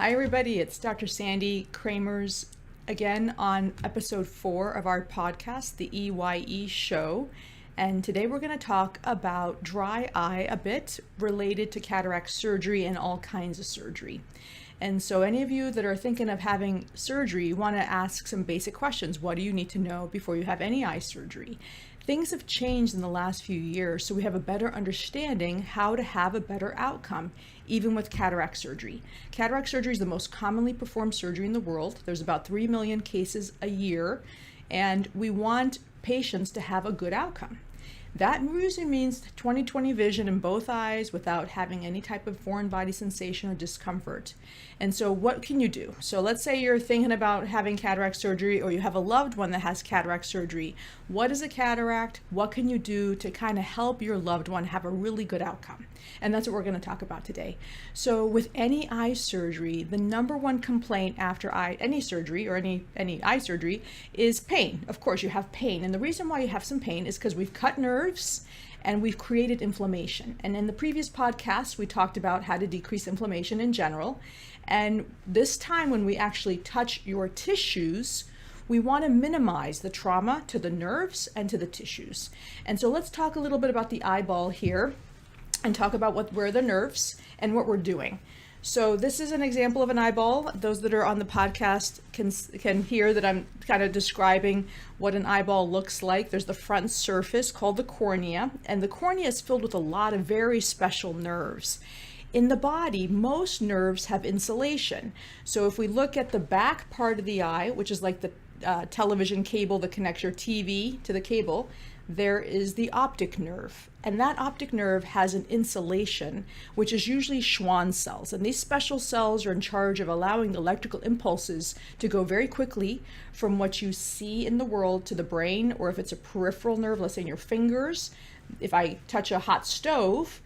Hi everybody, it's Dr. Sandy Cremers again on episode 4 of our podcast, the EYE Show. And today we're going to talk about dry eye a bit related to cataract surgery and all kinds of surgery. And so any of you that are thinking of having surgery, you want to ask some basic questions. What do you need to know before you have any eye surgery? Things have changed in the last few years, so we have a better understanding how to have a better outcome, even with cataract surgery. Cataract surgery is the most commonly performed surgery in the world. There's about 3 million cases a year, and we want patients to have a good outcome. That usually means 20/20 vision in both eyes without having any type of foreign body sensation or discomfort. And so what can you do? So let's say you're thinking about having cataract surgery, or you have a loved one that has cataract surgery. What is a cataract? What can you do to kind of help your loved one have a really good outcome? And that's what we're going to talk about today. So with any eye surgery, the number one complaint after any surgery or any eye surgery is pain. Of course, you have pain. And the reason why you have some pain is because we've cut nerves and we've created inflammation. And in the previous podcast, we talked about how to decrease inflammation in general. And this time when we actually touch your tissues, we want to minimize the trauma to the nerves and to the tissues. And so let's talk a little bit about the eyeball here and talk about where the nerves and what we're doing. So this is an example of an eyeball. Those that are on the podcast can hear that I'm kind of describing what an eyeball looks like. There's the front surface called the cornea, and the cornea is filled with a lot of very special nerves. In the body, most nerves have insulation. So if we look at the back part of the eye, which is like the television cable that connects your TV to the cable, there is the optic nerve. And that optic nerve has an insulation, which is usually Schwann cells. And these special cells are in charge of allowing the electrical impulses to go very quickly from what you see in the world to the brain, or if it's a peripheral nerve, let's say in your fingers. If I touch a hot stove,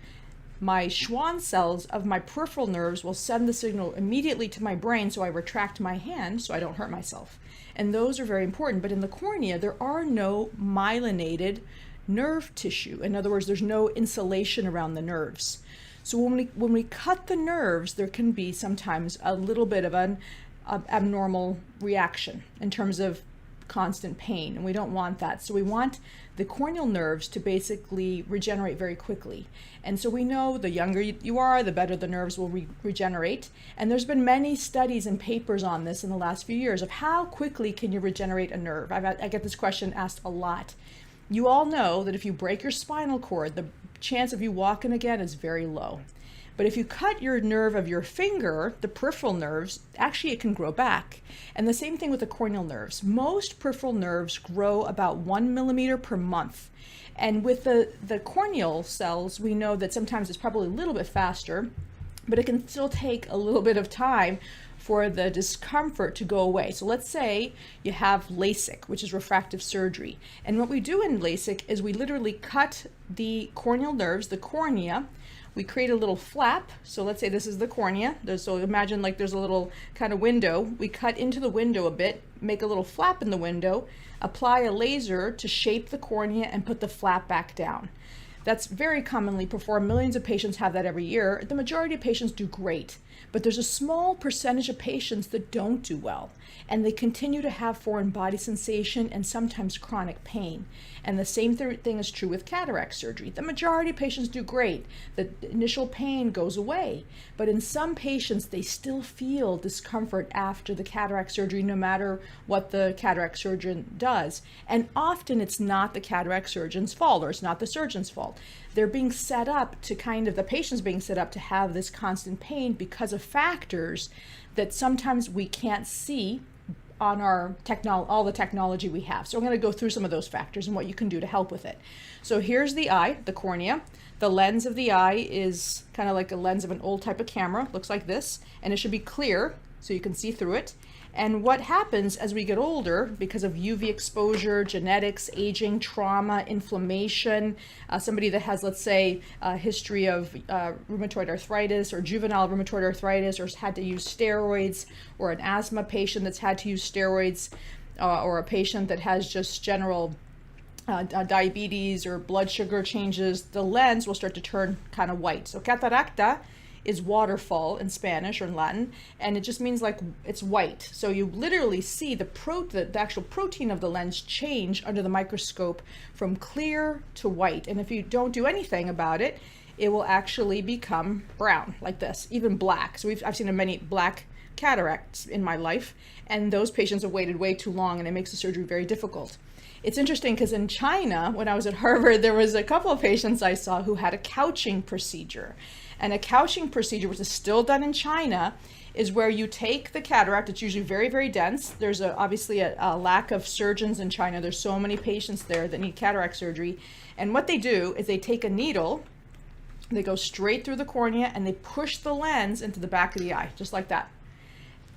my Schwann cells of my peripheral nerves will send the signal immediately to my brain, so I retract my hand so I don't hurt myself. And those are very important. But in the cornea, there are no myelinated nerve tissue. In other words, there's no insulation around the nerves. So when we cut the nerves, there can be sometimes a little bit of an abnormal reaction in terms of constant pain, and we don't want that. So we want the corneal nerves to basically regenerate very quickly. And so we know the younger you are, the better the nerves will regenerate. And there's been many studies and papers on this in the last few years of how quickly can you regenerate a nerve. I get this question asked a lot. You all know that if you break your spinal cord, the chance of you walking again is very low. But if you cut your nerve of your finger, the peripheral nerves, actually it can grow back. And the same thing with the corneal nerves. Most peripheral nerves grow about 1 millimeter per month. And with the corneal cells, we know that sometimes it's probably a little bit faster, but it can still take a little bit of time for the discomfort to go away. So let's say you have LASIK, which is refractive surgery. And what we do in LASIK is we literally cut the corneal nerves, the cornea. We create a little flap. So let's say this is the cornea. So imagine like there's a little kind of window. We cut into the window a bit, make a little flap in the window, apply a laser to shape the cornea and put the flap back down. That's very commonly performed. Millions of patients have that every year. The majority of patients do great, but there's a small percentage of patients that don't do well, and they continue to have foreign body sensation and sometimes chronic pain. And the same thing is true with cataract surgery. The majority of patients do great. The initial pain goes away, but in some patients, they still feel discomfort after the cataract surgery, no matter what the cataract surgeon does. And often it's not the cataract surgeon's fault, or it's not the surgeon's fault. They're being set up to the patient's being set up to have this constant pain because of factors that sometimes we can't see on our all the technology we have. So I'm going to go through some of those factors and what you can do to help with it. So here's the eye, the cornea. The lens of the eye is kind of like a lens of an old type of camera, looks like this, and it should be clear so you can see through it. And what happens as we get older, because of UV exposure, genetics, aging, trauma, inflammation, somebody that has, let's say, a history of rheumatoid arthritis or juvenile rheumatoid arthritis, or has had to use steroids, or an asthma patient that's had to use steroids, or a patient that has just general diabetes or blood sugar changes, the lens will start to turn kind of white. So cataracta is waterfall in Spanish or in Latin, and it just means like it's white. So you literally see the actual protein of the lens change under the microscope from clear to white. And if you don't do anything about it, it will actually become brown like this, even black. So I've seen many black cataracts in my life, and those patients have waited way too long, and it makes the surgery very difficult. It's interesting because in China, when I was at Harvard, there was a couple of patients I saw who had a couching procedure. And a couching procedure, which is still done in China, is where you take the cataract. It's usually very, very dense. There's obviously a lack of surgeons in China. There's so many patients there that need cataract surgery. And what they do is they take a needle, they go straight through the cornea, and they push the lens into the back of the eye, just like that.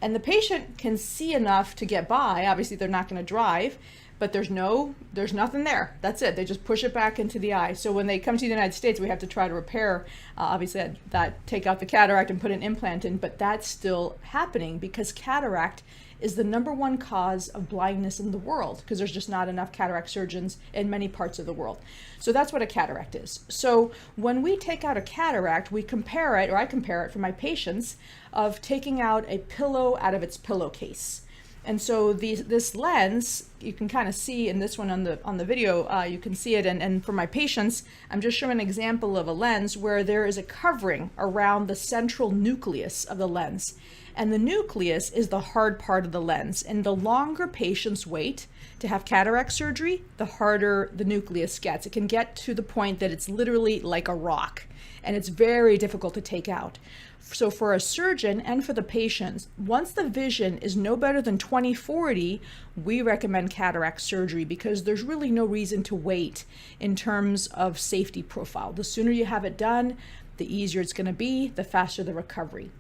And the patient can see enough to get by. Obviously, they're not going to drive, but there's nothing there. That's it. They just push it back into the eye. So when they come to the United States, we have to try to repair, obviously, that take out the cataract and put an implant in, but that's still happening because cataract is the #1 cause of blindness in the world because there's just not enough cataract surgeons in many parts of the world. So that's what a cataract is. So when we take out a cataract, we compare it, or I compare it for my patients, of taking out a pillow out of its pillowcase. And so this lens, you can kind of see in this one on the video, you can see it. And for my patients, I'm just showing an example of a lens where there is a covering around the central nucleus of the lens. And the nucleus is the hard part of the lens. And the longer patients wait to have cataract surgery, the harder the nucleus gets. It can get to the point that it's literally like a rock, and it's very difficult to take out. So for a surgeon and for the patients, once the vision is no better than 20/40, we recommend cataract surgery because there's really no reason to wait in terms of safety profile. The sooner you have it done, the easier it's going to be, the faster the recovery.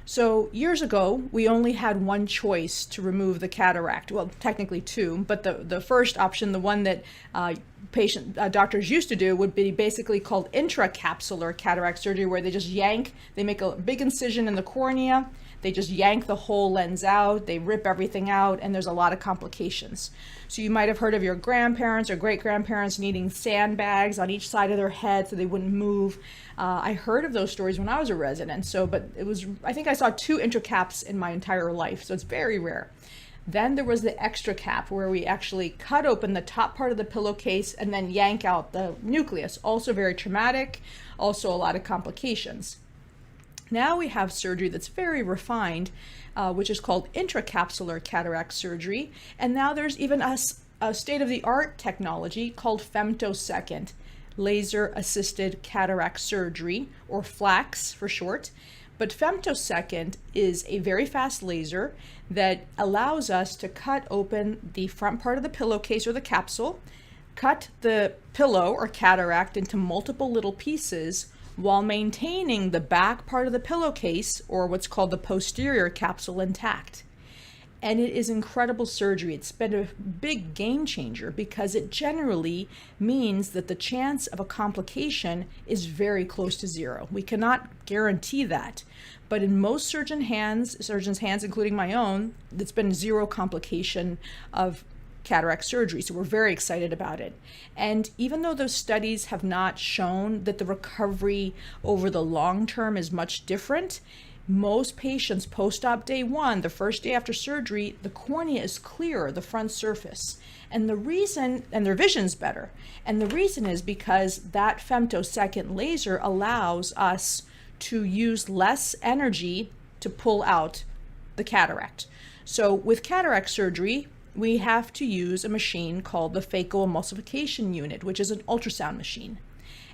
So years ago, we only had one choice to remove the cataract. Well, technically two, but the first option, the one that doctors used to do, would be basically called intracapsular cataract surgery, where they make a big incision in the cornea, they just yank the whole lens out, they rip everything out, and there's a lot of complications. So you might have heard of your grandparents or great-grandparents needing sandbags on each side of their head so they wouldn't move. I heard of those stories when I was a resident, but I think I saw 2 intracaps in my entire life, so it's very rare. Then there was the extra cap, where we actually cut open the top part of the pillowcase and then yank out the nucleus. Also very traumatic, also a lot of complications. Now we have surgery that's very refined, which is called intracapsular cataract surgery. And now there's even a state-of-the-art technology called Femtosecond, laser-assisted cataract surgery, or FLACS for short. But Femtosecond is a very fast laser that allows us to cut open the front part of the pillowcase or the capsule, cut the pillow or cataract into multiple little pieces while maintaining the back part of the pillowcase, or what's called the posterior capsule, intact. And it is incredible surgery. It's been a big game changer because it generally means that the chance of a complication is very close to zero. We cannot guarantee that, but in most surgeons' hands, including my own, it's been zero complication of cataract surgery. So we're very excited about it. And even though those studies have not shown that the recovery over the long term is much different, most patients post-op day 1, the first day after surgery, the cornea is clearer, the front surface. And their vision's better. And the reason is because that femtosecond laser allows us to use less energy to pull out the cataract. So with cataract surgery, we have to use a machine called the phacoemulsification unit, which is an ultrasound machine.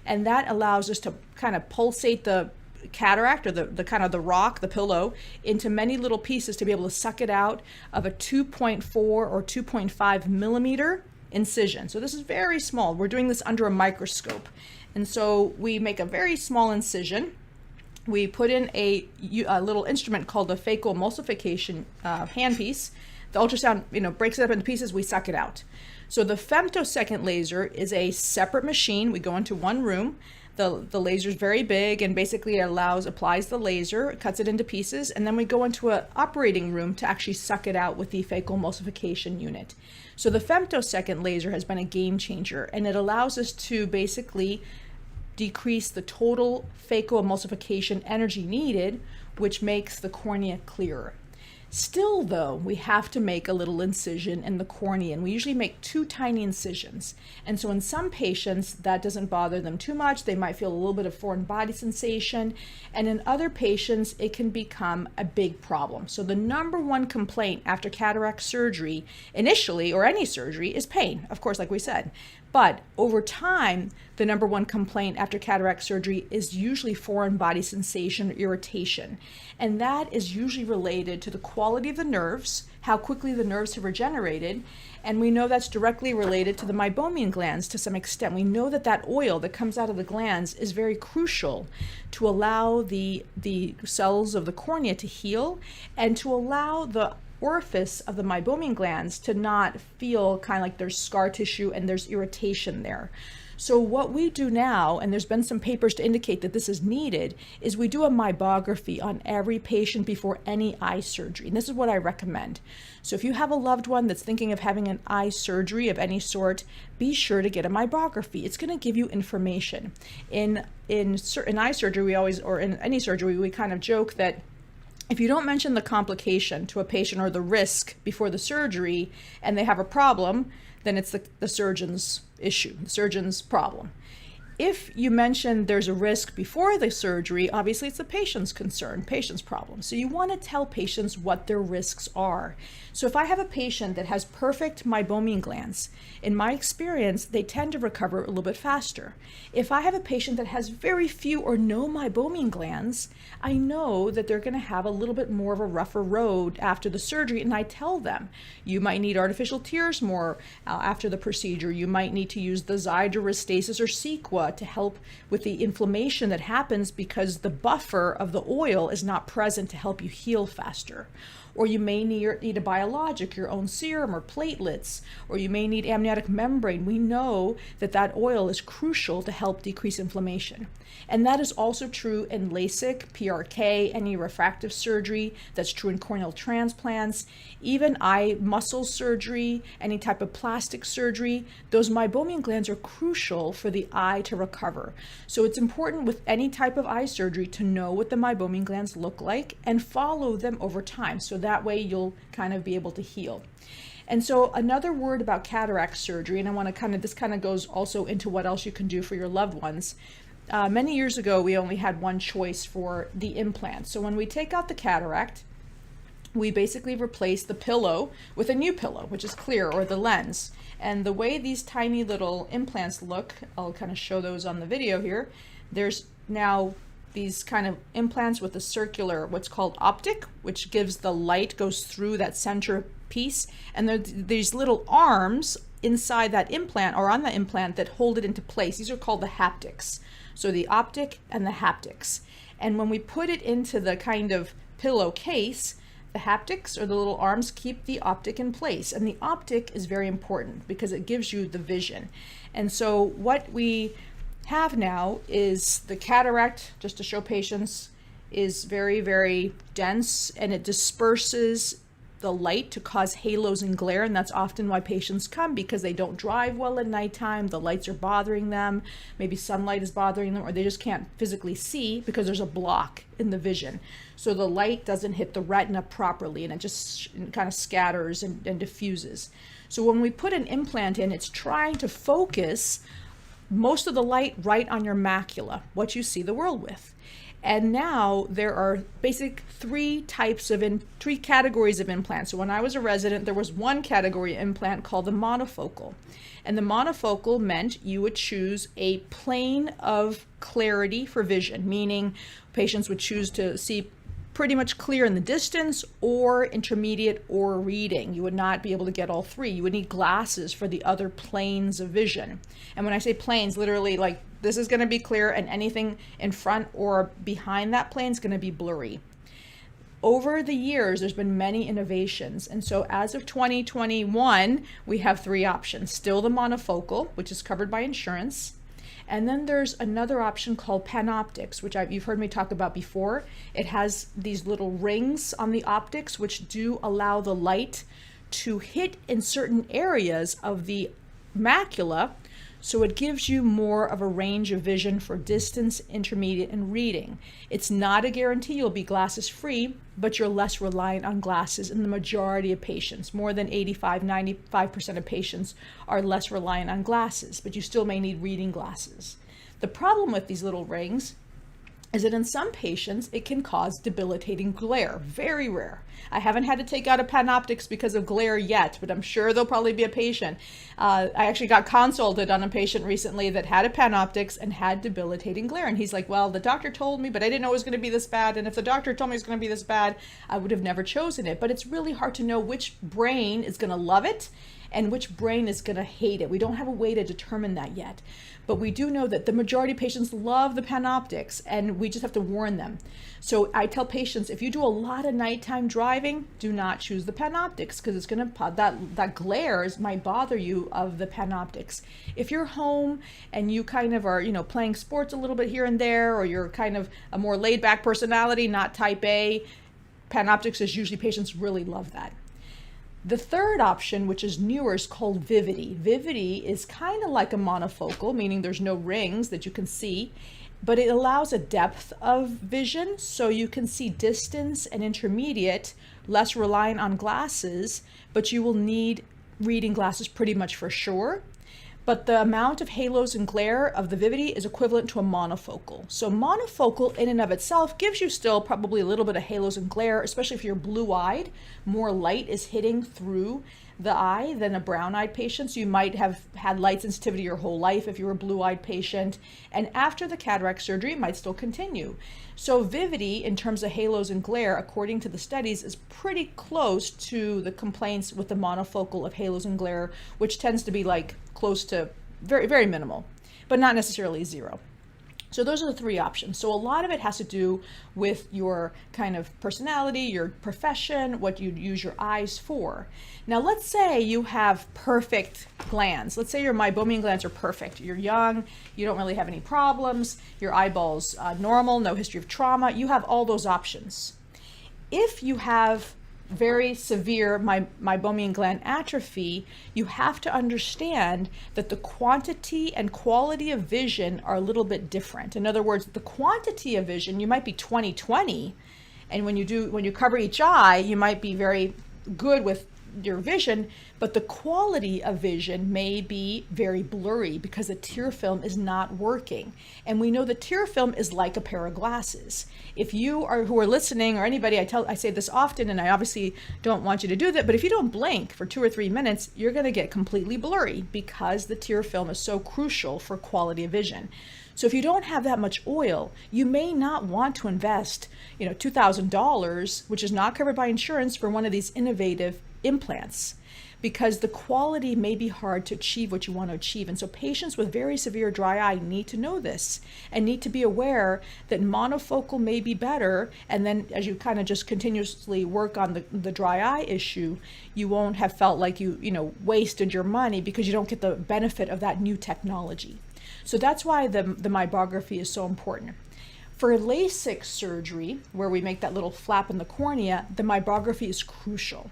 And that allows us to kind of pulsate the cataract, or the kind of the rock, the pillow, into many little pieces to be able to suck it out of a 2.4 or 2.5 millimeter incision. So this is very small. We're doing this under a microscope. And so we make a very small incision. We put in a little instrument called the phacoemulsification handpiece. The ultrasound, breaks it up into pieces, we suck it out. So the femtosecond laser is a separate machine. We go into one room. The laser is very big, and basically applies the laser, cuts it into pieces, and then we go into an operating room to actually suck it out with the phacoemulsification unit. So the femtosecond laser has been a game changer, and it allows us to basically decrease the total phacoemulsification energy needed, which makes the cornea clearer. Still, though, we have to make a little incision in the cornea, and we usually make 2 tiny incisions. And so in some patients, that doesn't bother them too much. They might feel a little bit of foreign body sensation. And in other patients, it can become a big problem. So the number one complaint after cataract surgery, initially, or any surgery, is pain, of course, like we said. But over time, the number one complaint after cataract surgery is usually foreign body sensation or irritation. And that is usually related to the quality of the nerves, how quickly the nerves have regenerated. And we know that's directly related to the Meibomian glands to some extent. We know that that oil that comes out of the glands is very crucial to allow the cells of the cornea to heal and to allow the orifice of the Meibomian glands to not feel kind of like there's scar tissue and there's irritation there. So what we do now, and there's been some papers to indicate that this is needed, is we do a meibography on every patient before any eye surgery. And this is what I recommend. So if you have a loved one that's thinking of having an eye surgery of any sort, be sure to get a meibography. It's going to give you information. In eye surgery, we always, or in any surgery, we kind of joke that if you don't mention the complication to a patient or the risk before the surgery and they have a problem, then it's the surgeon's issue, the surgeon's problem. If you mention there's a risk before the surgery, obviously it's the patient's concern, patient's problem. So you want to tell patients what their risks are. So if I have a patient that has perfect Meibomian glands, in my experience, they tend to recover a little bit faster. If I have a patient that has very few or no Meibomian glands, I know that they're going to have a little bit more of a rougher road after the surgery, and I tell them, you might need artificial tears more after the procedure. You might need to use the Xiidra-Restasis or Cequa to help with the inflammation that happens because the buffer of the oil is not present to help you heal faster. Or you may need a biologic, your own serum or platelets, or you may need amniotic membrane. We know that that oil is crucial to help decrease inflammation. And that is also true in LASIK, PRK, any refractive surgery. That's true in corneal transplants, even eye muscle surgery, any type of plastic surgery. Those Meibomian glands are crucial for the eye to recover. So it's important with any type of eye surgery to know what the Meibomian glands look like and follow them over time. So that way you'll kind of be able to heal. And so another word about cataract surgery, and I want to this kind of goes also into what else you can do for your loved ones. Many years ago, we only had one choice for the implant. So when we take out the cataract, we basically replace the pillow with a new pillow, which is clear, or the lens. And the way these tiny little implants look, I'll kind of show those on the video here. There's now these kind of implants with a circular, what's called optic, which gives the light, goes through that center piece. And there's these little arms inside that implant or on the implant that hold it into place. These are called the haptics. So the optic and the haptics. And when we put it into the kind of pillow case, the haptics or the little arms keep the optic in place. And the optic is very important because it gives you the vision. And so what we have now is the cataract, just to show patients, is very, very dense, and it disperses the light to cause halos and glare, and that's often why patients come, because they don't drive well at nighttime, the lights are bothering them, maybe sunlight is bothering them, or they just can't physically see because there's a block in the vision. So the light doesn't hit the retina properly, and it just kind of scatters and diffuses. So when we put an implant in, it's trying to focus most of the light right on your macula, what you see the world with. And now there are three categories of implants. So when I was a resident, there was one category of implant called the monofocal. And the monofocal meant you would choose a plane of clarity for vision, meaning patients would choose to see pretty much clear in the distance or intermediate or reading. You would not be able to get all three. You would need glasses for the other planes of vision. And when I say planes, literally like this is going to be clear and anything in front or behind that plane is going to be blurry. Over the years, there's been many innovations. And so as of 2021, we have three options. Still the monofocal, which is covered by insurance. And then there's another option called panoptics, which you've heard me talk about before. It has these little rings on the optics, which do allow the light to hit in certain areas of the macula So it gives you more of a range of vision for distance, intermediate, and reading. It's not a guarantee you'll be glasses free, but you're less reliant on glasses in the majority of patients. More than 95% of patients are less reliant on glasses, but you still may need reading glasses. The problem with these little rings is that in some patients, it can cause debilitating glare. Very rare. I haven't had to take out a PanOptix because of glare yet, but I'm sure there'll probably be a patient. I actually got consulted on a patient recently that had a PanOptix and had debilitating glare. And he's like, well, the doctor told me, but I didn't know it was going to be this bad. And if the doctor told me it was going to be this bad, I would have never chosen it. But it's really hard to know which brain is going to love it and which brain is going to hate it. We don't have a way to determine that yet. But we do know that the majority of patients love the PanOptix, and we just have to warn them. So I tell patients, if you do a lot of nighttime driving, do not choose the PanOptix, because it's going to, that glare might bother you of the PanOptix. If you're home and you kind of are, playing sports a little bit here and there, or you're kind of a more laid back personality, not type A, PanOptix is usually, patients really love that. The third option, which is newer, is called Vivity. Vivity is kind of like a monofocal, meaning there's no rings that you can see, but it allows a depth of vision, so you can see distance and intermediate, less reliant on glasses, but you will need reading glasses pretty much for sure. But the amount of halos and glare of the Vivity is equivalent to a monofocal. So monofocal in and of itself gives you still probably a little bit of halos and glare, especially if you're blue-eyed. More light is hitting through the eye than a brown-eyed patient. So you might have had light sensitivity your whole life if you were a blue-eyed patient. And after the cataract surgery, it might still continue. So Vivity, in terms of halos and glare, according to the studies, is pretty close to the complaints with the monofocal of halos and glare, which tends to be like close to very, very minimal, but not necessarily zero. So those are the three options. So a lot of it has to do with your kind of personality, your profession, what you use your eyes for. Now, let's say you have perfect glands. Let's say your Meibomian glands are perfect. You're young, you don't really have any problems, your eyeball's normal, no history of trauma. You have all those options. If you have very severe Meibomian gland atrophy, you have to understand that the quantity and quality of vision are a little bit different. In other words, the quantity of vision, you might be 20/20, and when you cover each eye, you might be very good with your vision, but the quality of vision may be very blurry because the tear film is not working. And we know the tear film is like a pair of glasses. If you are, who are listening, or anybody, I say this often, and I obviously don't want you to do that, but if you don't blink for 2 or 3 minutes, you're going to get completely blurry because the tear film is so crucial for quality of vision. So if you don't have that much oil, you may not want to invest, $2,000, which is not covered by insurance, for one of these innovative implants, because the quality may be hard to achieve what you want to achieve. And so patients with very severe dry eye need to know this and need to be aware that monofocal may be better. And then as you kind of just continuously work on the dry eye issue, you won't have felt like you wasted your money because you don't get the benefit of that new technology. So that's why the meibography is so important. For LASIK surgery, where we make that little flap in the cornea, the meibography is crucial.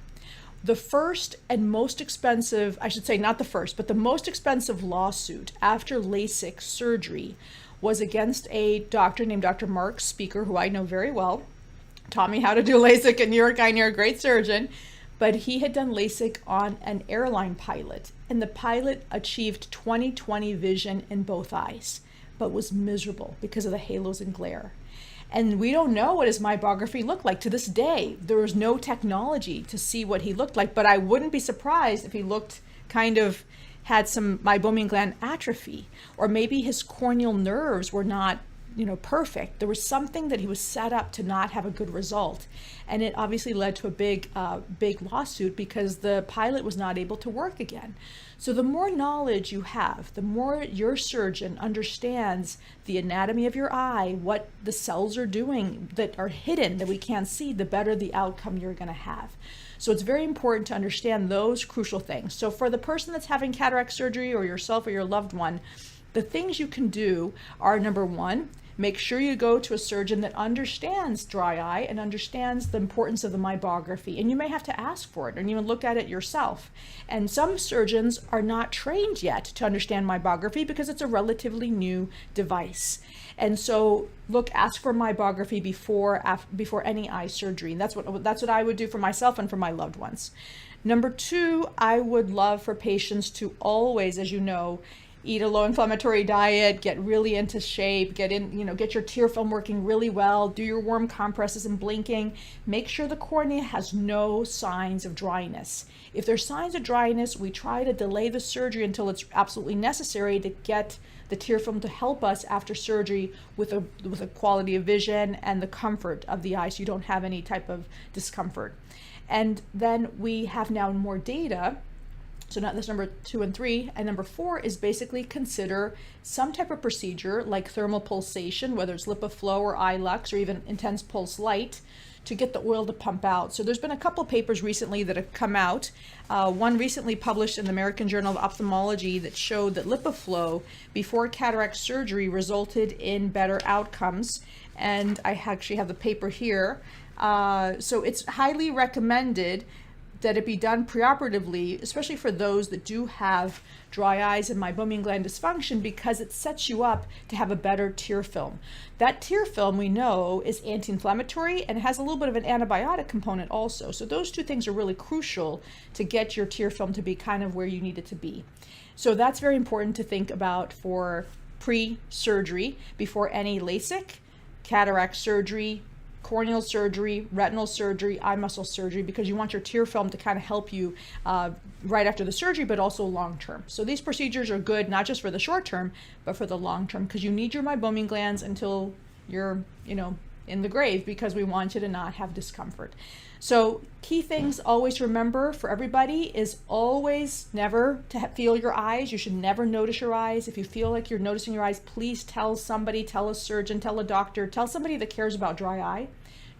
The first and most expensive, I should say not the first, but the most expensive lawsuit after LASIK surgery was against a doctor named Dr. Mark Speaker, who I know very well, taught me how to do LASIK at New York Eye, a great surgeon, but he had done LASIK on an airline pilot, and the pilot achieved 20/20 vision in both eyes, but was miserable because of the halos and glare. And we don't know what his meibography looked like to this day. There was no technology to see what he looked like, but I wouldn't be surprised if he looked had some Meibomian gland atrophy, or maybe his corneal nerves were not perfect. There was something that he was set up to not have a good result. And it obviously led to a big lawsuit because the pilot was not able to work again. So the more knowledge you have, the more your surgeon understands the anatomy of your eye, what the cells are doing that are hidden that we can't see, the better the outcome you're going to have. So it's very important to understand those crucial things. So for the person that's having cataract surgery, or yourself or your loved one, the things you can do are, number one, make sure you go to a surgeon that understands dry eye and understands the importance of the meibography. And you may have to ask for it and even look at it yourself. And some surgeons are not trained yet to understand meibography because it's a relatively new device. And so ask for meibography before any eye surgery. And that's what I would do for myself and for my loved ones. Number 2, I would love for patients to always, as you know, eat a low inflammatory diet, get really into shape, get your tear film working really well, do your warm compresses and blinking. Make sure the cornea has no signs of dryness. If there's signs of dryness, we try to delay the surgery until it's absolutely necessary to get the tear film to help us after surgery with a quality of vision and the comfort of the eye so you don't have any type of discomfort. And then we have now more data. So now that's number 2 and 3. And number 4 is basically consider some type of procedure like thermal pulsation, whether it's LipiFlow or iLux or even intense pulse light, to get the oil to pump out. So there's been a couple papers recently that have come out. One recently published in the American Journal of Ophthalmology that showed that LipiFlow before cataract surgery resulted in better outcomes. And I actually have the paper here. So it's highly recommended that it be done preoperatively, especially for those that do have dry eyes and meibomian gland dysfunction, because it sets you up to have a better tear film. That tear film, we know, is anti-inflammatory and has a little bit of an antibiotic component also. So those two things are really crucial to get your tear film to be kind of where you need it to be. So that's very important to think about for pre-surgery, before any LASIK, cataract surgery, corneal surgery, retinal surgery, eye muscle surgery, because you want your tear film to kind of help you right after the surgery, but also long term. So these procedures are good, not just for the short term, but for the long term, because you need your meibomian glands until you're, in the grave, because we want you to not have discomfort. So key things always remember for everybody is always never to feel your eyes. You should never notice your eyes. If you feel like you're noticing your eyes, please tell somebody, tell a surgeon, tell a doctor, tell somebody that cares about dry eye.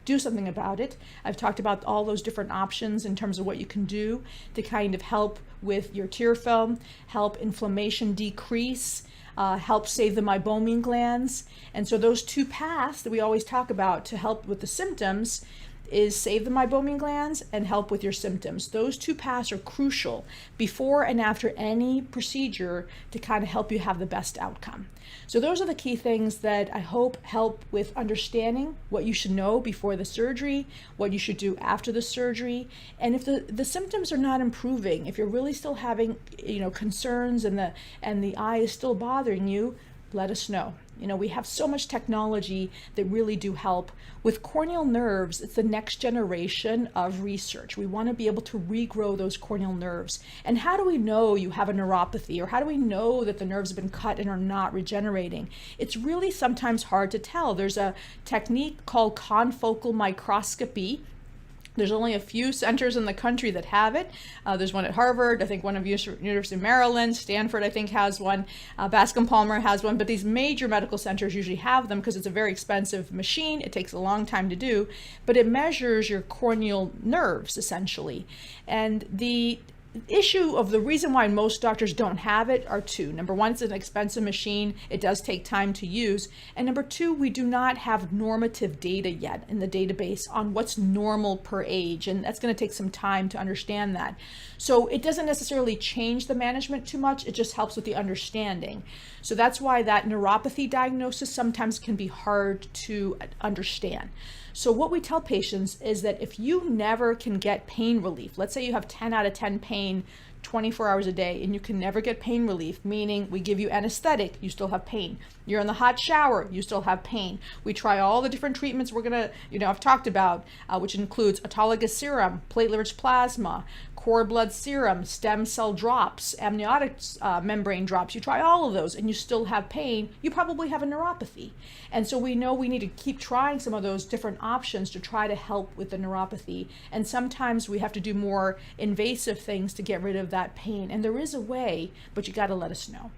Do something about it. I've talked about all those different options in terms of what you can do to kind of help with your tear film, help inflammation decrease, help save the meibomian glands. And so those two paths that we always talk about to help with the symptoms is save the meibomian glands and help with your symptoms. Those two paths are crucial before and after any procedure to kind of help you have the best outcome. So those are the key things that I hope help with understanding what you should know before the surgery, what you should do after the surgery. And if the symptoms are not improving, if you're really still having concerns and the eye is still bothering you, let us know. We have so much technology that really do help. With corneal nerves, it's the next generation of research. We want to be able to regrow those corneal nerves. And how do we know you have a neuropathy, or how do we know that the nerves have been cut and are not regenerating? It's really sometimes hard to tell. There's a technique called confocal microscopy. There's only a few centers in the country that have it. There's one at Harvard, I think one of University of Maryland, Stanford I think has one, Bascom Palmer has one, but these major medical centers usually have them because it's a very expensive machine. It takes a long time to do, but it measures your corneal nerves essentially. And the issue of the reason why most doctors don't have it are two. Number one, it's an expensive machine. It does take time to use. And number two, we do not have normative data yet in the database on what's normal per age. And that's going to take some time to understand that. So it doesn't necessarily change the management too much. It just helps with the understanding. So that's why that neuropathy diagnosis sometimes can be hard to understand. So what we tell patients is that if you never can get pain relief, let's say you have 10 out of 10 pain 24 hours a day and you can never get pain relief, meaning we give you anesthetic, you still have pain. You're in the hot shower, you still have pain. We try all the different treatments we're gonna, I've talked about, which includes autologous serum, platelet-rich plasma, cord blood serum, stem cell drops, amniotic membrane drops. You try all of those and you still have pain, you probably have a neuropathy. And so we know we need to keep trying some of those different options to try to help with the neuropathy. And sometimes we have to do more invasive things to get rid of that pain. And there is a way, but you got to let us know.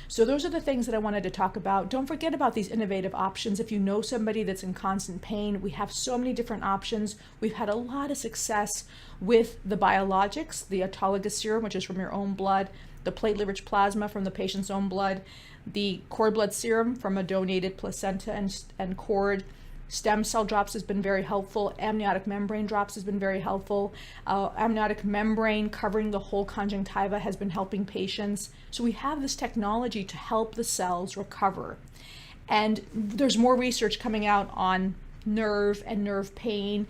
So those are the things that I wanted to talk about. Don't forget about these innovative options. If you know somebody that's in constant pain, we have so many different options. We've had a lot of success with the biologics, the autologous serum, which is from your own blood, the platelet-rich plasma from the patient's own blood, the cord blood serum from a donated placenta and cord. Stem cell drops has been very helpful. Amniotic membrane drops has been very helpful. Amniotic membrane covering the whole conjunctiva has been helping patients. So we have this technology to help the cells recover. And there's more research coming out on nerve and nerve pain.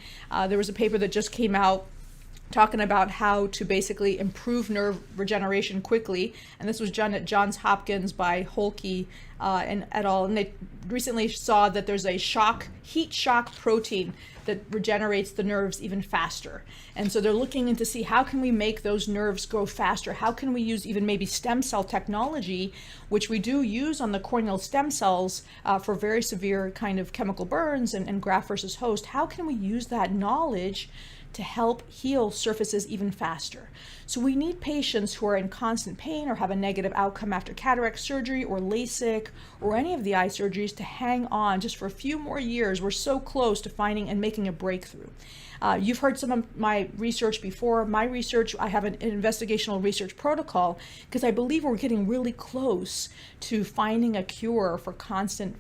There was a paper that just came out talking about how to basically improve nerve regeneration quickly. And this was done at Johns Hopkins by Holke and et al. And they recently saw that there's a heat shock protein that regenerates the nerves even faster. And so they're looking into see how can we make those nerves grow faster? How can we use even maybe stem cell technology, which we do use on the corneal stem cells for very severe kind of chemical burns and graft versus host. How can we use that knowledge to help heal surfaces even faster? So we need patients who are in constant pain or have a negative outcome after cataract surgery or LASIK or any of the eye surgeries to hang on just for a few more years. We're so close to finding and making a breakthrough. You've heard some of my research before. My research, I have an investigational research protocol because I believe we're getting really close to finding a cure for constant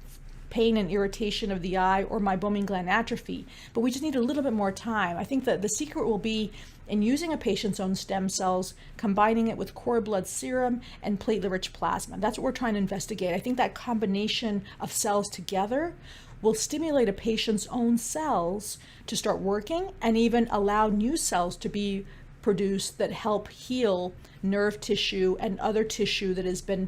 pain and irritation of the eye or meibomian gland atrophy, but we just need a little bit more time. I think that the secret will be in using a patient's own stem cells, combining it with cord blood serum and platelet-rich plasma. That's what we're trying to investigate. I think that combination of cells together will stimulate a patient's own cells to start working and even allow new cells to be produced that help heal nerve tissue and other tissue that has been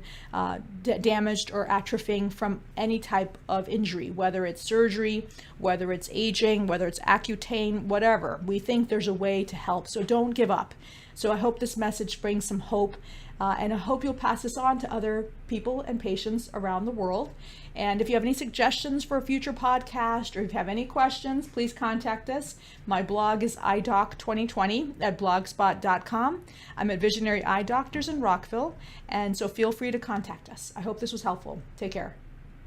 damaged or atrophying from any type of injury, whether it's surgery, whether it's aging, whether it's Accutane, whatever. We think there's a way to help, so don't give up. So I hope this message brings some hope, and I hope you'll pass this on to other people and patients around the world. And if you have any suggestions for a future podcast or if you have any questions, please contact us. My blog is iDoc2020 at blogspot.com. I'm at Visionary Eye Doctors in Rockville, and so feel free to contact us. I hope this was helpful. Take care.